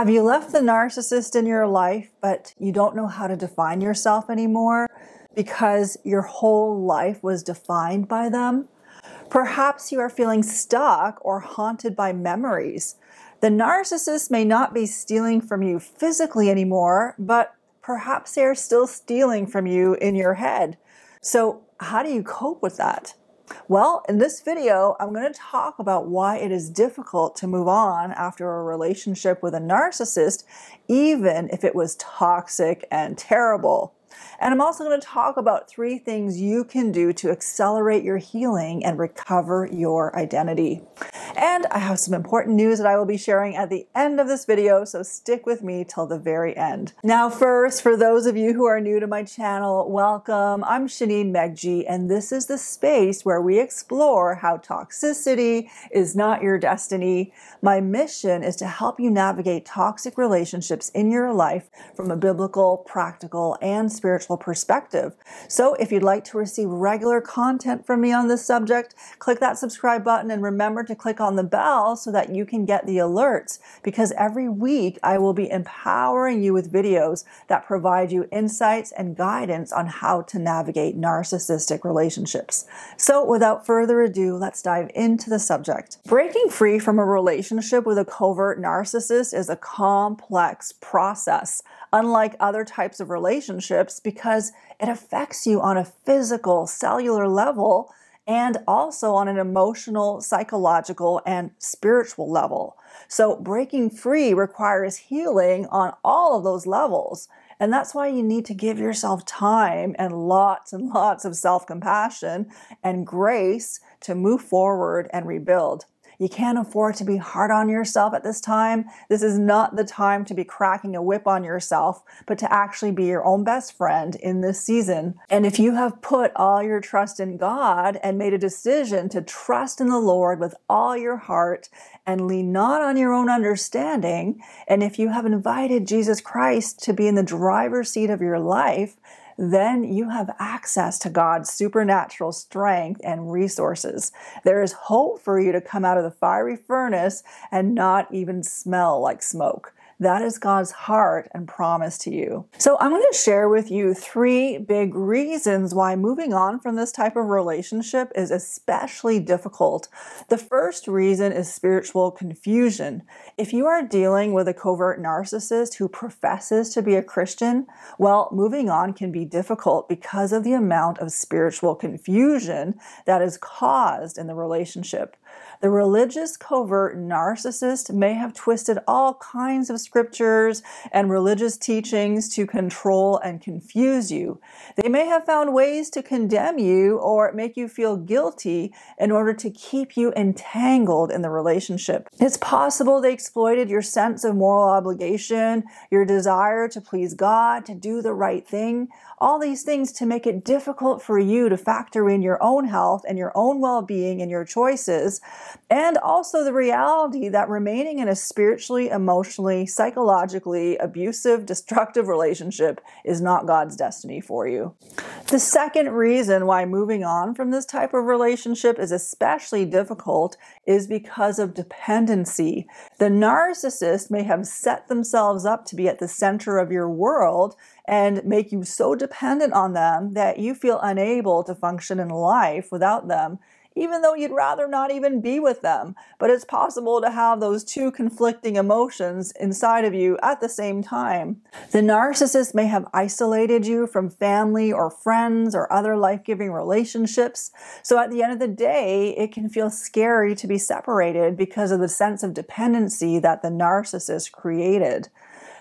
Have you left the narcissist in your life, but you don't know how to define yourself anymore because your whole life was defined by them? Perhaps you are feeling stuck or haunted by memories. The narcissist may not be stealing from you physically anymore, but perhaps they are still stealing from you in your head. So how do you cope with that? Well, in this video, I'm going to talk about why it is difficult to move on after a relationship with a narcissist, even if it was toxic and terrible. And I'm also going to talk about 3 things you can do to accelerate your healing and recover your identity. And I have some important news that I will be sharing at the end of this video, so stick with me till the very end. Now first, for those of you who are new to my channel, welcome. I'm Shaneen Megji, and this is the space where we explore how toxicity is not your destiny. My mission is to help you navigate toxic relationships in your life from a biblical, practical, and spiritual perspective. So if you'd like to receive regular content from me on this subject, click that subscribe button and remember to click on the bell so that you can get the alerts, because every week I will be empowering you with videos that provide you insights and guidance on how to navigate narcissistic relationships. So without further ado, let's dive into the subject. Breaking free from a relationship with a covert narcissist is a complex process, unlike other types of relationships, because it affects you on a physical, cellular level and also on an emotional, psychological, and spiritual level. So breaking free requires healing on all of those levels. And that's why you need to give yourself time and lots of self-compassion and grace to move forward and rebuild. You can't afford to be hard on yourself at this time. This is not the time to be cracking a whip on yourself, but to actually be your own best friend in this season. And if you have put all your trust in God and made a decision to trust in the Lord with all your heart and lean not on your own understanding, and if you have invited Jesus Christ to be in the driver's seat of your life, then you have access to God's supernatural strength and resources. There is hope for you to come out of the fiery furnace and not even smell like smoke. That is God's heart and promise to you. So I'm going to share with you 3 big reasons why moving on from this type of relationship is especially difficult. The first reason is spiritual confusion. If you are dealing with a covert narcissist who professes to be a Christian, well, moving on can be difficult because of the amount of spiritual confusion that is caused in the relationship. The religious covert narcissist may have twisted all kinds of scriptures and religious teachings to control and confuse you. They may have found ways to condemn you or make you feel guilty in order to keep you entangled in the relationship. It's possible they exploited your sense of moral obligation, your desire to please God, to do the right thing, all these things to make it difficult for you to factor in your own health and your own well-being and your choices, and also the reality that remaining in a spiritually, emotionally, psychologically abusive, destructive relationship is not God's destiny for you. The second reason why moving on from this type of relationship is especially difficult is because of dependency. The narcissist may have set themselves up to be at the center of your world and make you so dependent on them that you feel unable to function in life without them, even though you'd rather not even be with them. But it's possible to have those 2 conflicting emotions inside of you at the same time. The narcissist may have isolated you from family or friends or other life-giving relationships. So at the end of the day, it can feel scary to be separated because of the sense of dependency that the narcissist created.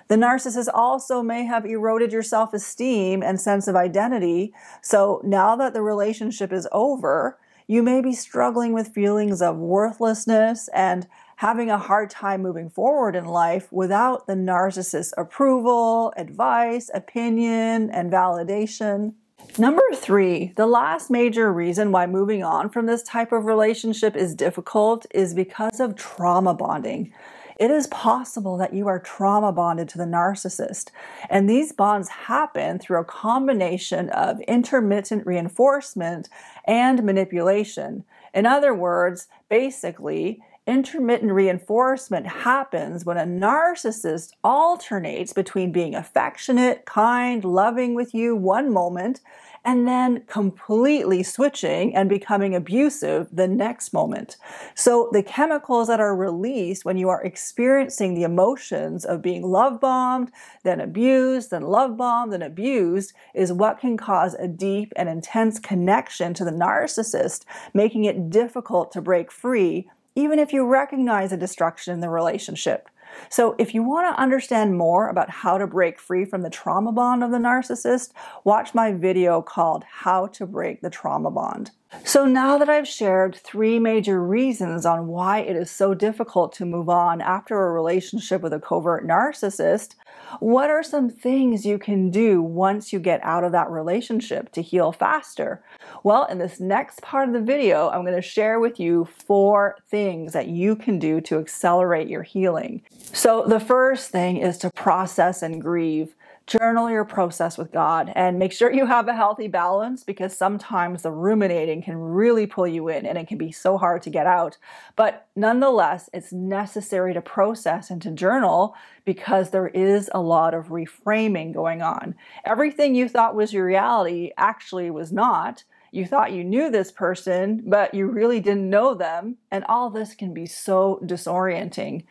The narcissist also may have eroded your self-esteem and sense of identity. So now that the relationship is over, you may be struggling with feelings of worthlessness and having a hard time moving forward in life without the narcissist's approval, advice, opinion, and validation. Number 3, the last major reason why moving on from this type of relationship is difficult is because of trauma bonding. It is possible that you are trauma bonded to the narcissist, and these bonds happen through a combination of intermittent reinforcement and manipulation. In other words, basically, Intermittent reinforcement happens when a narcissist alternates between being affectionate, kind, loving with you one moment, and then completely switching and becoming abusive the next moment. So the chemicals that are released when you are experiencing the emotions of being love bombed, then abused, then love bombed, then abused is what can cause a deep and intense connection to the narcissist, making it difficult to break free, even if you recognize a destruction in the relationship. So if you want to understand more about how to break free from the trauma bond of the narcissist, watch my video called How to Break the Trauma Bond. So now that I've shared 3 major reasons on why it is so difficult to move on after a relationship with a covert narcissist, what are some things you can do once you get out of that relationship to heal faster? Well, in this next part of the video, I'm going to share with you 4 things that you can do to accelerate your healing. So the first thing is to process and grieve. Journal your process with God and make sure you have a healthy balance, because sometimes the ruminating can really pull you in and it can be so hard to get out. But nonetheless, it's necessary to process and to journal because there is a lot of reframing going on. Everything you thought was your reality actually was not. You thought you knew this person, but you really didn't know them. And all this can be so disorienting.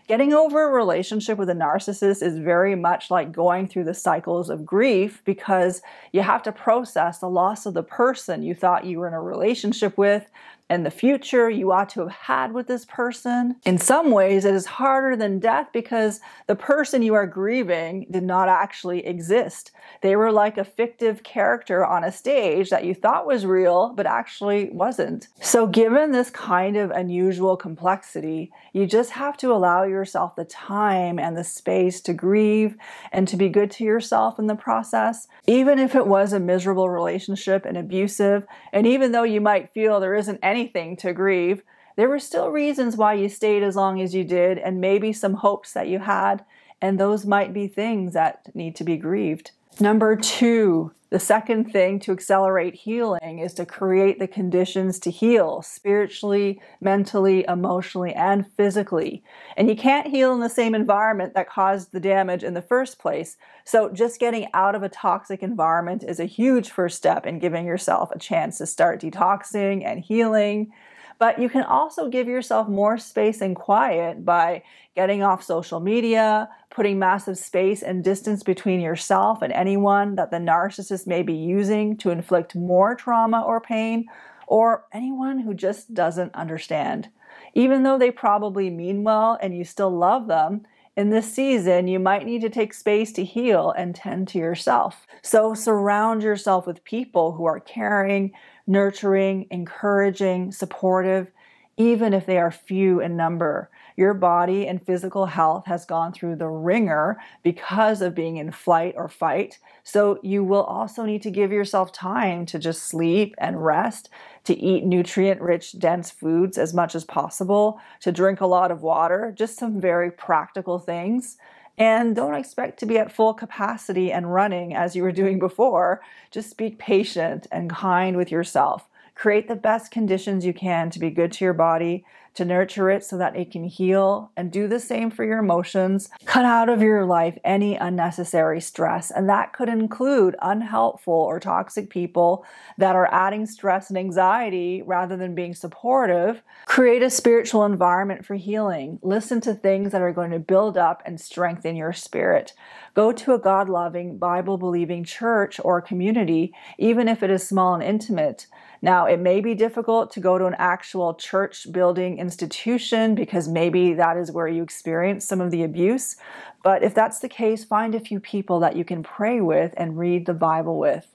Getting over a relationship with a narcissist is very much like going through the cycles of grief, because you have to process the loss of the person you thought you were in a relationship with and the future you ought to have had with this person. In some ways, it is harder than death because the person you are grieving did not actually exist. They were like a fictive character on a stage that you thought was real, but actually wasn't. So given this kind of unusual complexity, you just have to allow yourself the time and the space to grieve and to be good to yourself in the process. Even if it was a miserable relationship and abusive, and even though you might feel there isn't anything to grieve, there were still reasons why you stayed as long as you did, and maybe some hopes that you had, and those might be things that need to be grieved. Number 2, the second thing to accelerate healing is to create the conditions to heal spiritually, mentally, emotionally, and physically. And you can't heal in the same environment that caused the damage in the first place. So just getting out of a toxic environment is a huge first step in giving yourself a chance to start detoxing and healing. But you can also give yourself more space and quiet by getting off social media, putting massive space and distance between yourself and anyone that the narcissist may be using to inflict more trauma or pain, or anyone who just doesn't understand. Even though they probably mean well and you still love them, in this season, you might need to take space to heal and tend to yourself. So surround yourself with people who are caring, nurturing, encouraging, supportive, even if they are few in number. Your body and physical health has gone through the ringer because of being in flight or fight. So you will also need to give yourself time to just sleep and rest, to eat nutrient-rich, dense foods as much as possible, to drink a lot of water, just some very practical things. And don't expect to be at full capacity and running as you were doing before. Just be patient and kind with yourself. Create the best conditions you can to be good to your body, to nurture it so that it can heal, and do the same for your emotions. Cut out of your life any unnecessary stress, and that could include unhelpful or toxic people that are adding stress and anxiety rather than being supportive. Create a spiritual environment for healing. Listen to things that are going to build up and strengthen your spirit. Go to a God-loving, Bible-believing church or community, even if it is small and intimate. Now, it may be difficult to go to an actual church building institution because maybe that is where you experience some of the abuse. But if that's the case, find a few people that you can pray with and read the Bible with.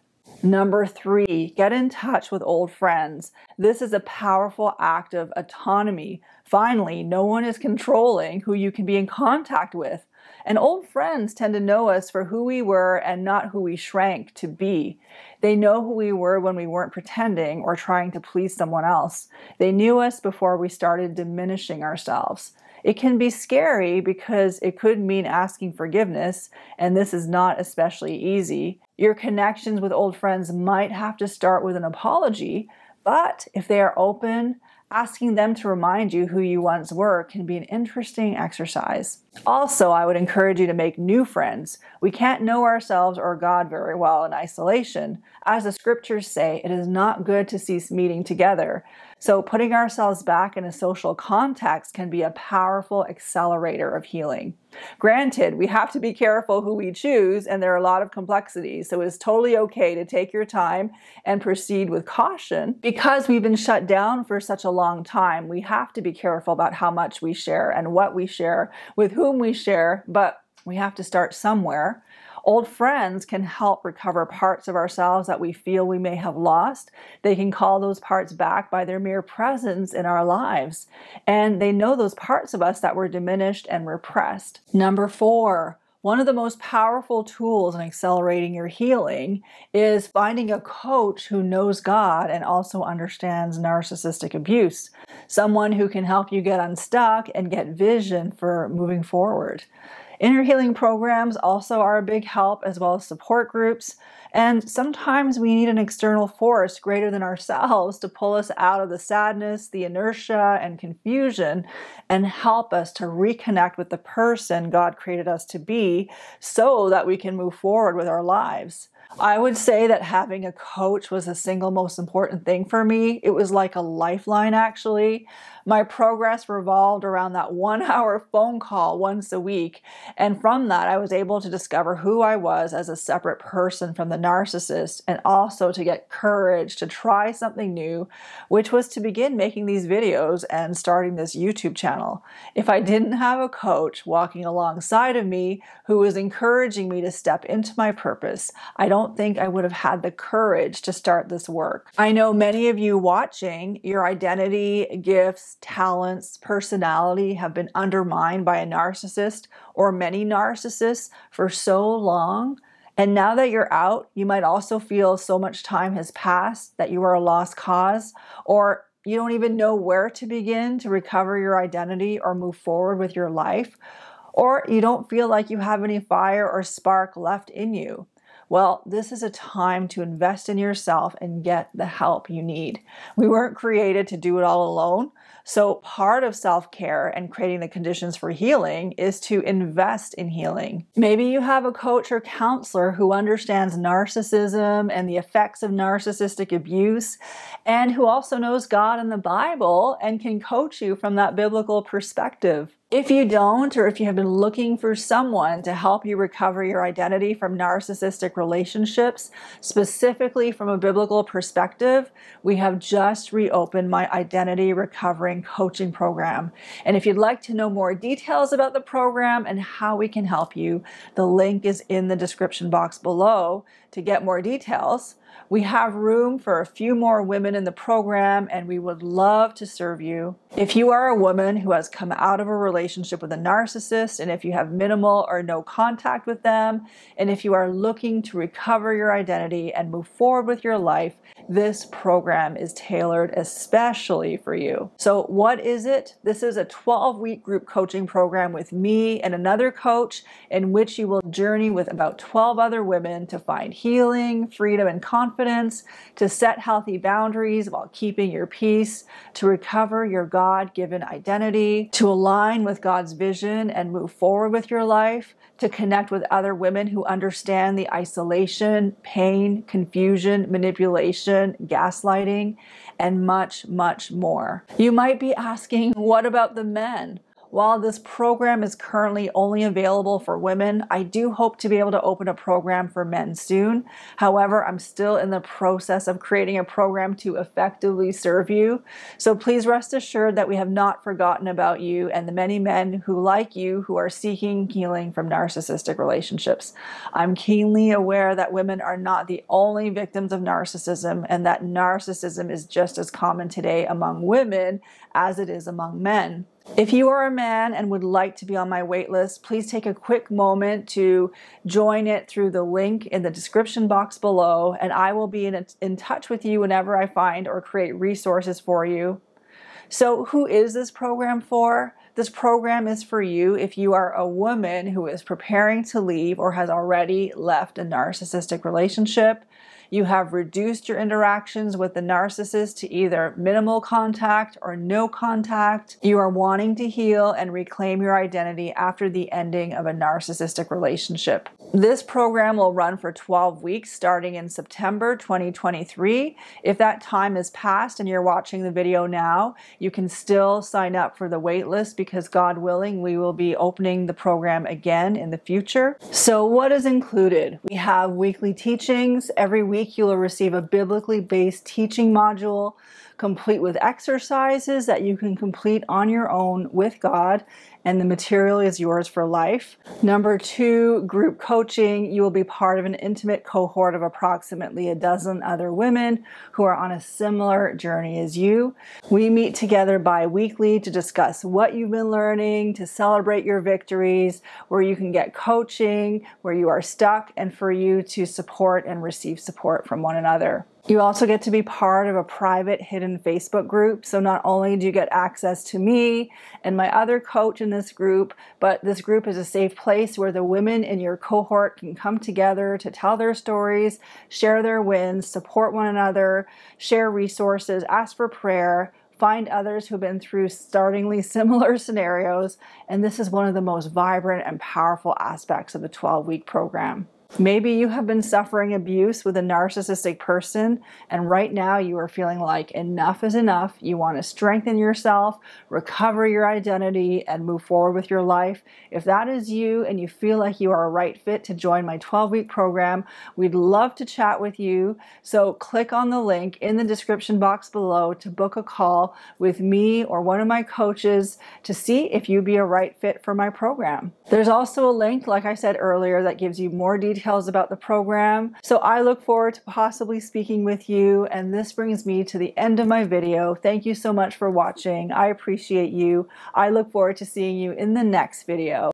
Number 3, get in touch with old friends. This is a powerful act of autonomy. Finally, no one is controlling who you can be in contact with. And old friends tend to know us for who we were and not who we shrank to be. They know who we were when we weren't pretending or trying to please someone else. They knew us before we started diminishing ourselves. It can be scary because it could mean asking forgiveness, and this is not especially easy. Your connections with old friends might have to start with an apology, but if they are open, Asking them to remind you who you once were can be an interesting exercise. Also, I would encourage you to make new friends. We can't know ourselves or God very well in isolation. As the scriptures say, it is not good to cease meeting together. So putting ourselves back in a social context can be a powerful accelerator of healing. Granted, we have to be careful who we choose, and there are a lot of complexities, so it's totally okay to take your time and proceed with caution. Because we've been shut down for such a long time, we have to be careful about how much we share and what we share, with whom we share, but we have to start somewhere. Old friends can help recover parts of ourselves that we feel we may have lost. They can call those parts back by their mere presence in our lives. And they know those parts of us that were diminished and repressed. Number 4, one of the most powerful tools in accelerating your healing is finding a coach who knows God and also understands narcissistic abuse. Someone who can help you get unstuck and get vision for moving forward. Inner healing programs also are a big help, as well as support groups. And sometimes we need an external force greater than ourselves to pull us out of the sadness, the inertia, and confusion, and help us to reconnect with the person God created us to be so that we can move forward with our lives. I would say that having a coach was the single most important thing for me. It was like a lifeline, actually. My progress revolved around that 1-hour phone call once a week. And from that, I was able to discover who I was as a separate person from the narcissist, and also to get courage to try something new, which was to begin making these videos and starting this YouTube channel. If I didn't have a coach walking alongside of me who was encouraging me to step into my purpose, I don't think I would have had the courage to start this work. I know many of you watching, your identity, gifts, talents, personality have been undermined by a narcissist or many narcissists for so long. And now that you're out, you might also feel so much time has passed that you are a lost cause, or you don't even know where to begin to recover your identity or move forward with your life, or you don't feel like you have any fire or spark left in you. Well, this is a time to invest in yourself and get the help you need. We weren't created to do it all alone. So part of self-care and creating the conditions for healing is to invest in healing. Maybe you have a coach or counselor who understands narcissism and the effects of narcissistic abuse, and who also knows God and the Bible and can coach you from that biblical perspective. If you don't, or if you have been looking for someone to help you recover your identity from narcissistic relationships, specifically from a biblical perspective, we have just reopened my Identity Recovering Coaching Program. And if you'd like to know more details about the program and how we can help you, the link is in the description box below to get more details. We have room for a few more women in the program, and we would love to serve you. If you are a woman who has come out of a relationship with a narcissist, and if you have minimal or no contact with them, and if you are looking to recover your identity and move forward with your life, this program is tailored especially for you. So what is it? This is a 12-week group coaching program with me and another coach, in which you will journey with about 12 other women to find healing, freedom, and confidence, to set healthy boundaries while keeping your peace, to recover your God-given identity, to align with God's vision and move forward with your life, to connect with other women who understand the isolation, pain, confusion, manipulation, gaslighting, and much, much more. You might be asking, what about the men? While this program is currently only available for women, I do hope to be able to open a program for men soon. However, I'm still in the process of creating a program to effectively serve you. So please rest assured that we have not forgotten about you and the many men who, like you, who are seeking healing from narcissistic relationships. I'm keenly aware that women are not the only victims of narcissism, and that narcissism is just as common today among women as it is among men. If you are a man and would like to be on my wait list, please take a quick moment to join it through the link in the description box below, and I will be in touch with you whenever I find or create resources for you. So who is this program for? This program is for you if you are a woman who is preparing to leave or has already left a narcissistic relationship. You have reduced your interactions with the narcissist to either minimal contact or no contact. You are wanting to heal and reclaim your identity after the ending of a narcissistic relationship. This program will run for 12 weeks starting in September 2023. If that time has passed and you're watching the video now, you can still sign up for the waitlist because God willing, we will be opening the program again in the future. So what is included? We have weekly teachings. Every week you will receive a biblically based teaching module, complete with exercises that you can complete on your own with God, and the material is yours for life. Number 2, group coaching. You will be part of an intimate cohort of approximately a dozen other women who are on a similar journey as you. We meet together bi-weekly to discuss what you've been learning, to celebrate your victories, where you can get coaching, where you are stuck, and for you to support and receive support from one another. You also get to be part of a private hidden Facebook group. So not only do you get access to me and my other coach in this group, but this group is a safe place where the women in your cohort can come together to tell their stories, share their wins, support one another, share resources, ask for prayer, find others who've been through startlingly similar scenarios. And this is one of the most vibrant and powerful aspects of the 12-week program. Maybe you have been suffering abuse with a narcissistic person, and right now you are feeling like enough is enough. You want to strengthen yourself, recover your identity, and move forward with your life. If that is you and you feel like you are a right fit to join my 12-week program, we'd love to chat with you. So click on the link in the description box below to book a call with me or one of my coaches to see if you'd be a right fit for my program. There's also a link, like I said earlier, that gives you more details about the program. So I look forward to possibly speaking with you, and this brings me to the end of my video. Thank you so much for watching. I appreciate you. I look forward to seeing you in the next video.